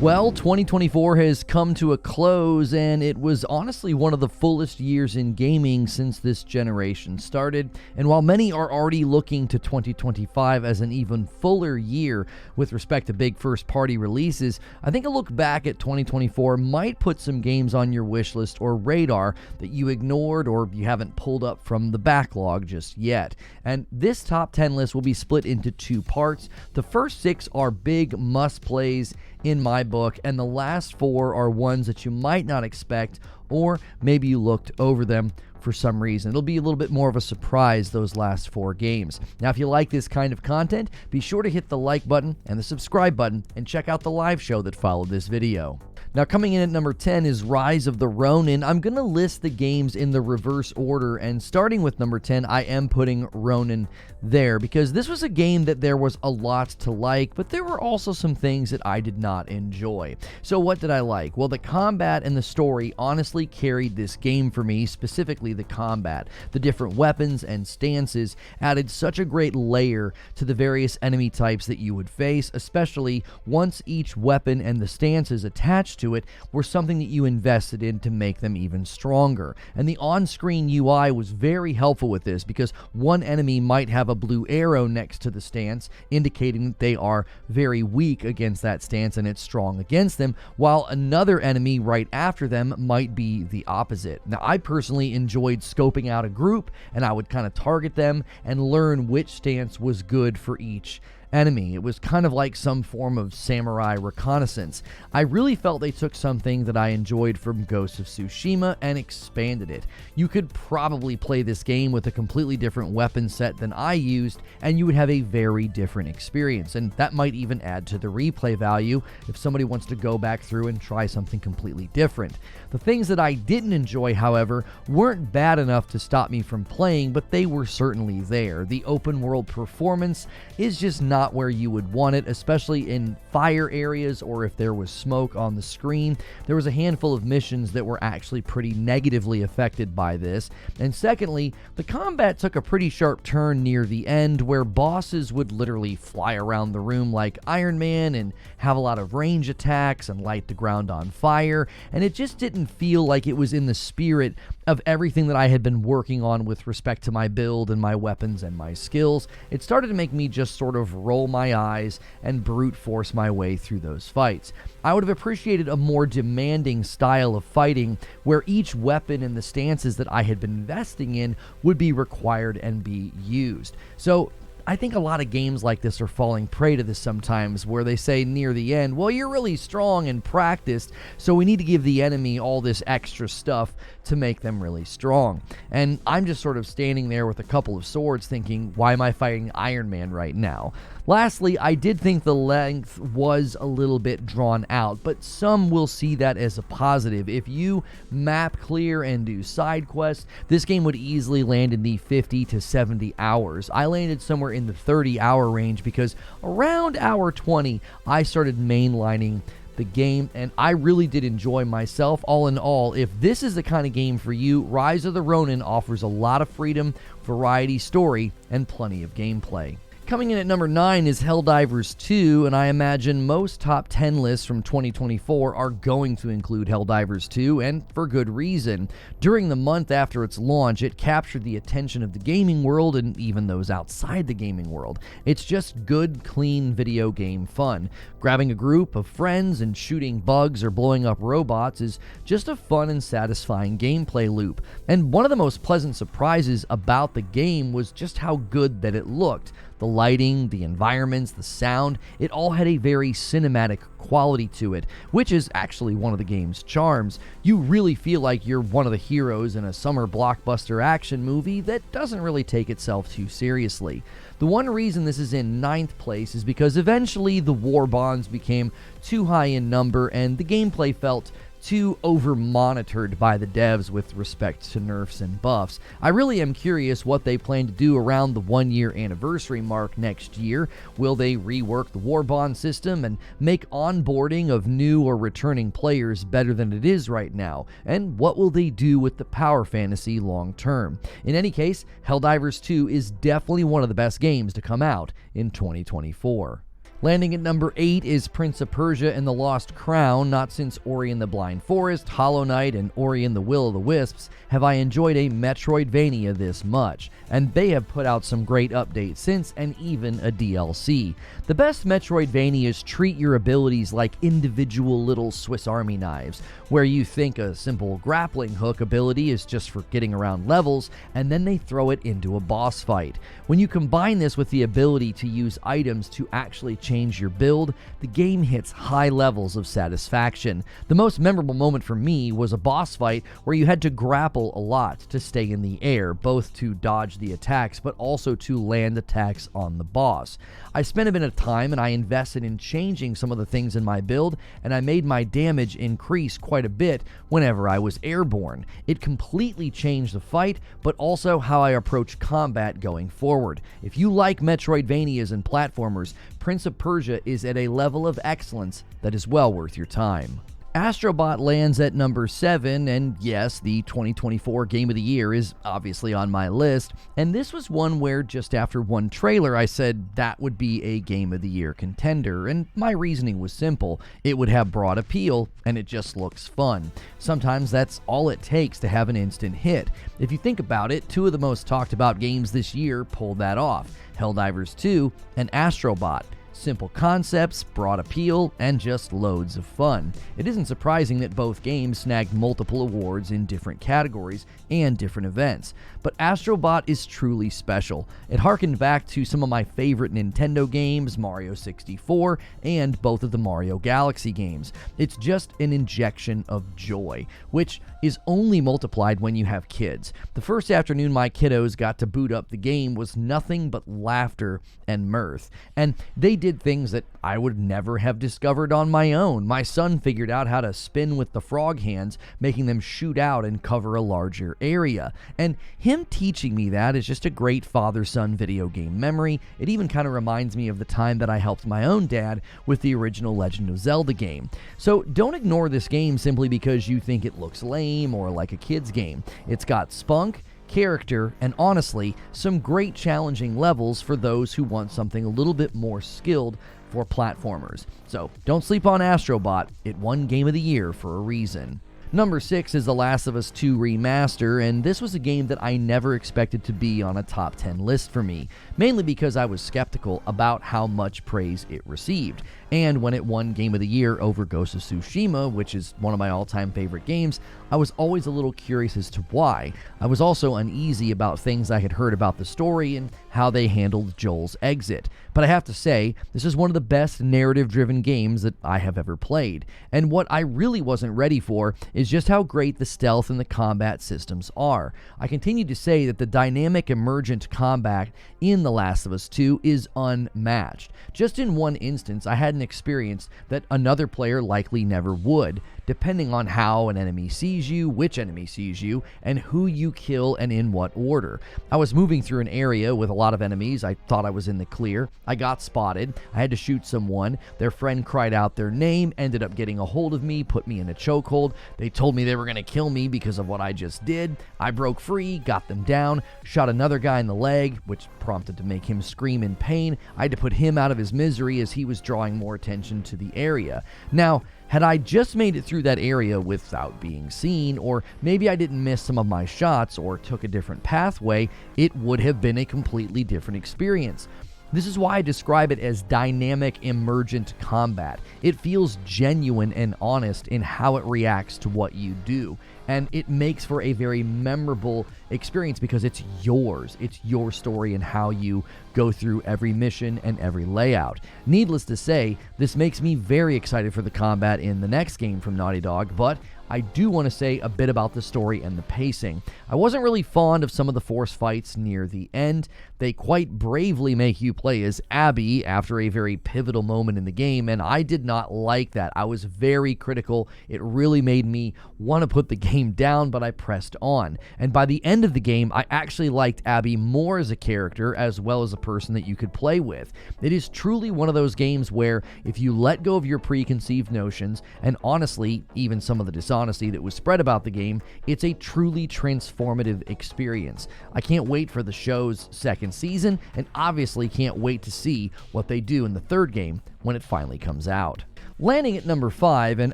Well, 2024 has come to a close, and it was honestly one of the fullest years in gaming since this generation started. And while many are already looking to 2025 as an even fuller year with respect to big first-party releases, I think a look back at 2024 might put some games on your wish list or radar that you ignored or you haven't pulled up from the backlog just yet. And this top 10 list will be split into two parts. The first 6 are big must-plays in my book, and the last 4 are ones that you might not expect, or maybe you looked over them for some reason. It'll be a little bit more of a surprise, those last 4 games. Now, if you like this kind of content, be sure to hit the like button and the subscribe button, and check out the live show that followed this video. Now, coming in at number 10 is Rise of the Ronin. I'm going to list the games in the reverse order, and starting with number 10, I am putting Ronin there because this was a game that there was a lot to like, but there were also some things that I did not enjoy. So what did I like? Well, the combat and the story honestly carried this game for me, specifically the combat. The different weapons and stances added such a great layer to the various enemy types that you would face, especially once each weapon and the stances attached to it were something that you invested in to make them even stronger. And the on-screen UI was very helpful with this because one enemy might have a blue arrow next to the stance, indicating that they are very weak against that stance and it's strong against them, while another enemy right after them might be the opposite. Now, I personally enjoyed scoping out a group, and I would kind of target them and learn which stance was good for each enemy. It was kind of like some form of samurai reconnaissance. I really felt they took something that I enjoyed from Ghost of Tsushima and expanded it. You could probably play this game with a completely different weapon set than I used, and you would have a very different experience, and that might even add to the replay value if somebody wants to go back through and try something completely different. The things that I didn't enjoy, however, weren't bad enough to stop me from playing, but they were certainly there. The open world performance is just not where you would want it, especially in fire areas or if there was smoke on the screen. There was a handful of missions that were actually pretty negatively affected by this. And secondly, the combat took a pretty sharp turn near the end where bosses would literally fly around the room like Iron Man and have a lot of range attacks and light the ground on fire, and it just didn't feel like it was in the spirit of everything that I had been working on with respect to my build and my weapons and my skills. It started to make me just sort of roll my eyes and brute force my way through those fights. I would have appreciated a more demanding style of fighting where each weapon and the stances that I had been investing in would be required and be used. So I think a lot of games like this are falling prey to this sometimes, where they say near the end, well, you're really strong and practiced, so we need to give the enemy all this extra stuff to make them really strong. And I'm just sort of standing there with a couple of swords thinking, why am I fighting Iron Man right now? Lastly, I did think the length was a little bit drawn out, but some will see that as a positive. If you map clear and do side quests, this game would easily land in the 50 to 70 hours. I landed somewhere in the 30-hour range because around hour 20, I started mainlining the game, and I really did enjoy myself. All in all, if this is the kind of game for you, Rise of the Ronin offers a lot of freedom, variety, story, and plenty of gameplay. Coming in at number 9 is Helldivers 2, and I imagine most top 10 lists from 2024 are going to include Helldivers 2, and for good reason. During the month after its launch, it captured the attention of the gaming world and even those outside the gaming world. It's just good, clean video game fun. Grabbing a group of friends and shooting bugs or blowing up robots is just a fun and satisfying gameplay loop. And one of the most pleasant surprises about the game was just how good that it looked. The lighting, the environments, the sound, it all had a very cinematic quality to it, which is actually one of the game's charms. You really feel like you're one of the heroes in a summer blockbuster action movie that doesn't really take itself too seriously. The one reason this is in 9th place is because eventually the war bonds became too high in number and the gameplay felt too over-monitored by the devs with respect to nerfs and buffs. I really am curious what they plan to do around the 1-year anniversary mark next year. Will they rework the Warbond system and make onboarding of new or returning players better than it is right now? And what will they do with the power fantasy long term? In any case, Helldivers 2 is definitely one of the best games to come out in 2024. Landing at number 8 is Prince of Persia and the Lost Crown. Not since Ori and the Blind Forest, Hollow Knight, and Ori and the Will of the Wisps have I enjoyed a Metroidvania this much, and they have put out some great updates since, and even a DLC. The best Metroidvanias treat your abilities like individual little Swiss Army knives, where you think a simple grappling hook ability is just for getting around levels, and then they throw it into a boss fight. When you combine this with the ability to use items to actually change your build, the game hits high levels of satisfaction. The most memorable moment for me was a boss fight where you had to grapple a lot to stay in the air, both to dodge the attacks but also to land attacks on the boss. I spent a bit of time and I invested in changing some of the things in my build, and I made my damage increase quite a bit whenever I was airborne. It completely changed the fight, but also how I approach combat going forward. If you like Metroidvanias and platformers, Prince of Persia is at a level of excellence that is well worth your time. Astro Bot lands at number 7, and yes, the 2024 Game of the Year is obviously on my list, and this was one where just after one trailer I said that would be a Game of the Year contender, and my reasoning was simple. It would have broad appeal, and it just looks fun. Sometimes that's all it takes to have an instant hit. If you think about it, two of the most talked about games this year pulled that off, Helldivers 2 and Astro Bot. Simple concepts, broad appeal, and just loads of fun. It isn't surprising that both games snagged multiple awards in different categories and different events, but Astro Bot is truly special. It harkened back to some of my favorite Nintendo games, Mario 64, and both of the Mario Galaxy games. It's just an injection of joy, which is only multiplied when you have kids. The first afternoon my kiddos got to boot up the game was nothing but laughter and mirth, and they did things that I would never have discovered on my own. My son figured out how to spin with the frog hands, making them shoot out and cover a larger area. And him teaching me that is just a great father-son video game memory. It even kind of reminds me of the time that I helped my own dad with the original Legend of Zelda game. So don't ignore this game simply because you think it looks lame or like a kid's game. It's got spunk, character, and honestly, some great challenging levels for those who want something a little bit more skilled for platformers. So don't sleep on Astro Bot. It won Game of the Year for a reason. Number 6 is The Last of Us 2 Remaster, and this was a game that I never expected to be on a top 10 list for me, mainly because I was skeptical about how much praise it received. And when it won Game of the Year over Ghost of Tsushima, which is one of my all-time favorite games, I was always a little curious as to why. I was also uneasy about things I had heard about the story and how they handled Joel's exit. But I have to say, this is one of the best narrative-driven games that I have ever played. And what I really wasn't ready for is just how great the stealth and the combat systems are. I continue to say that the dynamic emergent combat in The Last of Us 2 is unmatched. Just in one instance, I had an experience that another player likely never would, depending on how an enemy sees you, which enemy sees you, and who you kill and in what order. I was moving through an area with a lot of enemies. I thought I was in the clear. I got spotted. I had to shoot someone. Their friend cried out their name, ended up getting a hold of me, put me in a chokehold. They told me they were going to kill me because of what I just did. I broke free, got them down, shot another guy in the leg, which prompted to make him scream in pain. I had to put him out of his misery as he was drawing more attention to the area. Now, had I just made it through that area without being seen, or maybe I didn't miss some of my shots or took a different pathway, it would have been a completely different experience. This is why I describe it as dynamic emergent combat. It feels genuine and honest in how it reacts to what you do, and it makes for a very memorable experience because it's yours. It's your story and how you go through every mission and every layout. Needless to say, this makes me very excited for the combat in the next game from Naughty Dog, but I do want to say a bit about the story and the pacing. I wasn't really fond of some of the force fights near the end. They quite bravely make you play as Abby after a very pivotal moment in the game, and I did not like that. I was very critical. It really made me want to put the game came down, but I pressed on. And by the end of the game, I actually liked Abby more as a character as well as a person that you could play with. It is truly one of those games where if you let go of your preconceived notions, and honestly, even some of the dishonesty that was spread about the game, it's a truly transformative experience. I can't wait for the show's second season, and obviously can't wait to see what they do in the third game when it finally comes out. Landing at number 5, and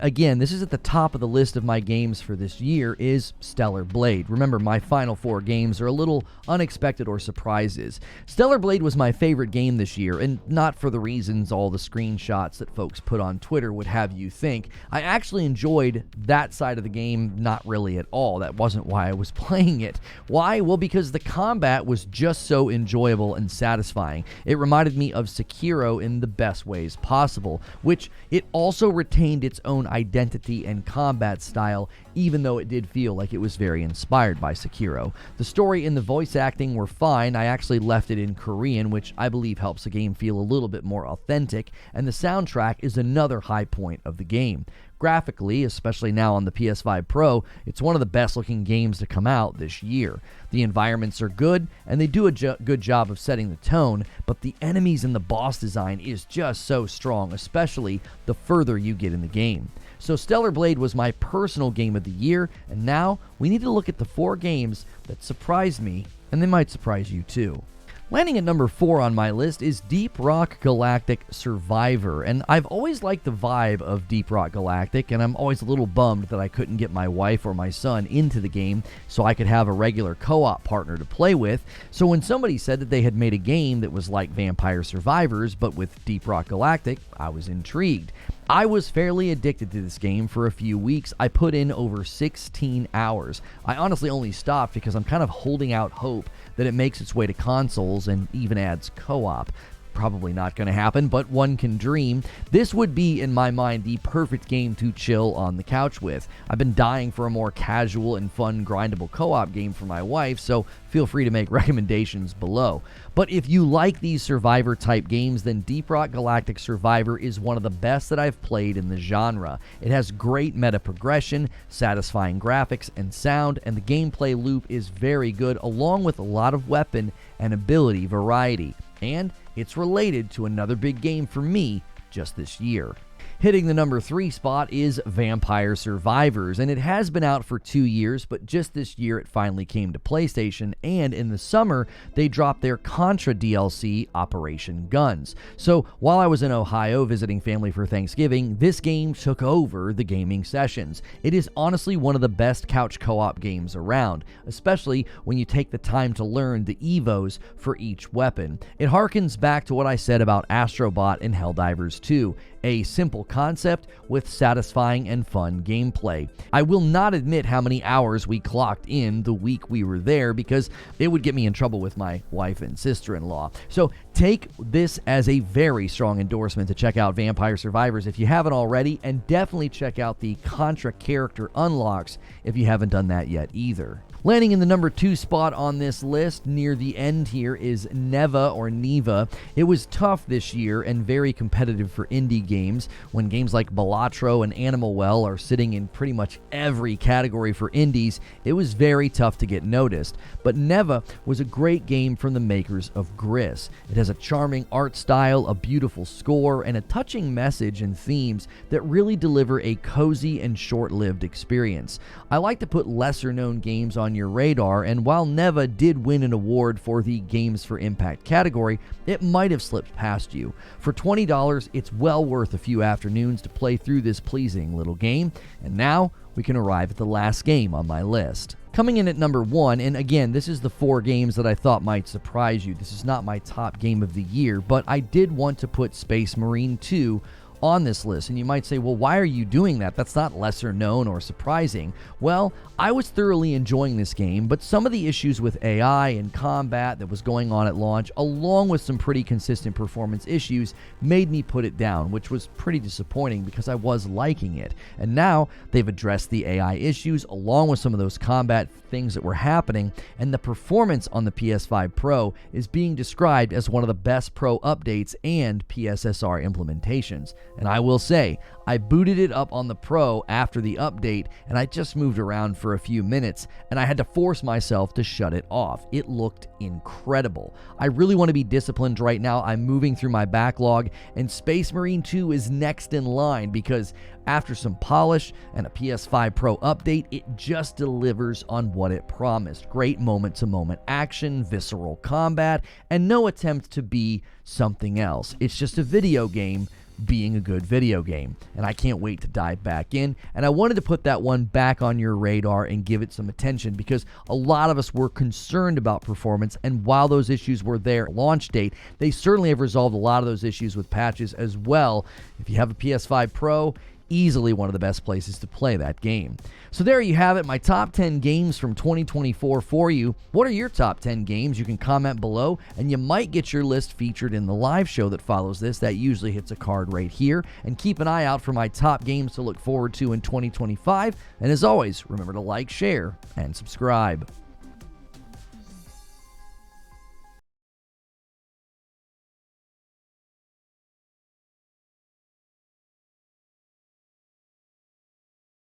again, this is at the top of the list of my games for this year, is Stellar Blade. Remember, my final 4 games are a little unexpected or surprises. Stellar Blade was my favorite game this year, and not for the reasons all the screenshots that folks put on Twitter would have you think. I actually enjoyed that side of the game not really at all. That wasn't why I was playing it. Why? Well, because the combat was just so enjoyable and satisfying. It reminded me of Sekiro in the best ways possible, which it also retained its own identity and combat style, even though it did feel like it was very inspired by Sekiro. The story and the voice acting were fine. I actually left it in Korean, which I believe helps the game feel a little bit more authentic, and the soundtrack is another high point of the game. Graphically, especially now on the PS5 Pro, it's one of the best looking games to come out this year. The environments are good, and they do a good job of setting the tone, but the enemies and the boss design is just so strong, especially the further you get in the game. So Stellar Blade was my personal game of the year, and now we need to look at the 4 games that surprised me, and they might surprise you too. Landing at number 4 on my list is Deep Rock Galactic Survivor, and I've always liked the vibe of Deep Rock Galactic, and I'm always a little bummed that I couldn't get my wife or my son into the game so I could have a regular co-op partner to play with. So when somebody said that they had made a game that was like Vampire Survivors but with Deep Rock Galactic, I was intrigued. I was fairly addicted to this game for a few weeks. I put in over 16 hours. I honestly only stopped because I'm kind of holding out hope that it makes its way to consoles and even adds co-op. Probably not going to happen, but one can dream. This would be, in my mind, the perfect game to chill on the couch with. I've been dying for a more casual and fun grindable co-op game for my wife, so feel free to make recommendations below. But if you like these Survivor-type games, then Deep Rock Galactic Survivor is one of the best that I've played in the genre. It has great meta progression, satisfying graphics and sound, and the gameplay loop is very good, along with a lot of weapon and ability variety. And it's related to another big game for me just this year. Hitting the number 3 spot is Vampire Survivors, and it has been out for 2 years, but just this year it finally came to PlayStation, and in the summer they dropped their Contra DLC, Operation Guns. So while I was in Ohio visiting family for Thanksgiving, this game took over the gaming sessions. It is honestly one of the best couch co-op games around, especially when you take the time to learn the evos for each weapon. It harkens back to what I said about Astro Bot in Helldivers 2. A simple concept with satisfying and fun gameplay. I will not admit how many hours we clocked in the week we were there because it would get me in trouble with my wife and sister-in-law. So take this as a very strong endorsement to check out Vampire Survivors if you haven't already, and definitely check out the Contra character unlocks if you haven't done that yet either. Landing in the number 2 spot on this list near the end here is Neva or Neva. It was tough this year and very competitive for indie games. When games like Balatro and Animal Well are sitting in pretty much every category for indies, it was very tough to get noticed. But Neva was a great game from the makers of Gris. It has a charming art style, a beautiful score, and a touching message and themes that really deliver a cozy and short-lived experience. I like to put lesser-known games on your radar, and while Neva did win an award for the Games for Impact category, it might have slipped past you. For $20, it's well worth a few afternoons to play through this pleasing little game, and now we can arrive at the last game on my list. Coming in at number 1, and again, this is the 4 games that I thought might surprise you. This is not my top game of the year, but I did want to put Space Marine 2 on this list. And you might say, well, why are you doing that? That's not lesser known or surprising. Well, I was thoroughly enjoying this game, but some of the issues with AI and combat that was going on at launch, along with some pretty consistent performance issues, made me put it down, which was pretty disappointing because I was liking it. And now they've addressed the AI issues along with some of those combat things that were happening, and the performance on the PS5 Pro is being described as one of the best Pro updates and PSSR implementations. And I will say, I booted it up on the Pro after the update, and I just moved around for a few minutes, and I had to force myself to shut it off. It looked incredible. I really want to be disciplined right now. I'm moving through my backlog, and Space Marine 2 is next in line because after some polish and a PS5 Pro update, it just delivers on what it promised. Great moment-to-moment action, visceral combat, and no attempt to be something else. It's just a video game being a good video game, and I can't wait to dive back in. And I wanted to put that one back on your radar and give it some attention because a lot of us were concerned about performance, and while those issues were there at launch date, they certainly have resolved a lot of those issues with patches as well. If you have a PS5 Pro, easily one of the best places to play that game. So there you have it, my top 10 games from 2024 for you. What are your top 10 games? You can comment below, and you might get your list featured in the live show that follows this. That usually hits a card right here. And keep an eye out for my top games to look forward to in 2025. And as always, remember to like, share, and subscribe.